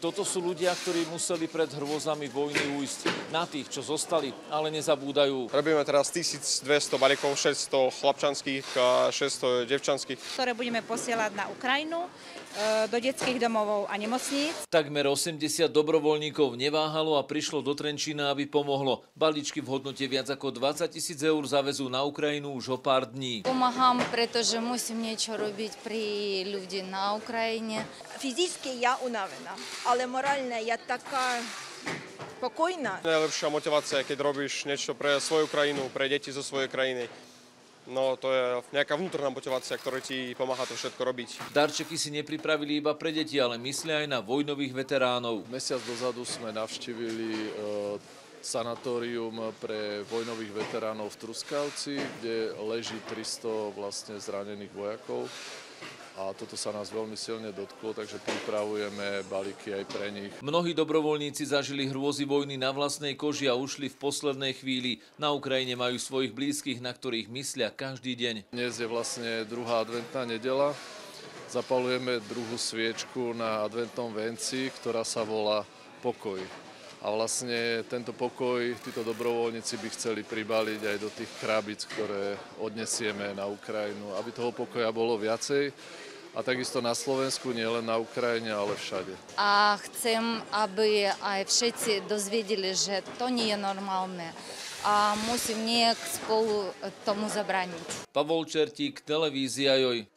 Toto sú ľudia, ktorí museli pred hrôzami vojny ujsť. Na tých, čo zostali, ale nezabúdajú. Robíme teraz 1200 balíkov, 600 chlapčanských a 600 devčanských. Ktoré budeme posielať na Ukrajinu, do detských domovov a nemocníc. Takmer 80 dobrovoľníkov neváhalo a prišlo do Trenčína, aby pomohlo. Balíčky v hodnote viac ako 20 000 eur zavezú na Ukrajinu už o pár dní. Pomáham, pretože musím niečo robiť pri ľudí na Ukrajine. Fyzicky ja unavená, ale morálne ja taká spokojná. Najlepšia motivácia, keď robíš niečo pre svoju krajinu, pre deti zo svojej krajiny. No to je nejaká vnútorná motivácia, ktorá ti pomáha to všetko robiť. Darčeky si nepripravili iba pre deti, ale myslia aj na vojnových veteránov. Mesiac dozadu sme navštívili sanatórium pre vojnových veteránov v Truskavci, kde leží 300 vlastne zranených vojakov. A toto sa nás veľmi silne dotklo, takže pripravujeme balíky aj pre nich. Mnohí dobrovoľníci zažili hrôzy vojny na vlastnej koži a ušli v poslednej chvíli. Na Ukrajine majú svojich blízkych, na ktorých myslia každý deň. Dnes je vlastne druhá adventná nedeľa. Zapalujeme druhú sviečku na adventnom venci, ktorá sa volá Pokoj. A vlastne tento pokoj títo dobrovoľníci by chceli pribaliť aj do tých krabic, ktoré odnesieme na Ukrajinu, aby toho pokoja bolo viacej. A takisto na Slovensku, nielen na Ukrajine, ale všade. A chcem, aby aj všetci dozvedeli, že to nie je normálne. A musím nejak spolu tomu zabrániť. Pavol Čertík, televízia Joj.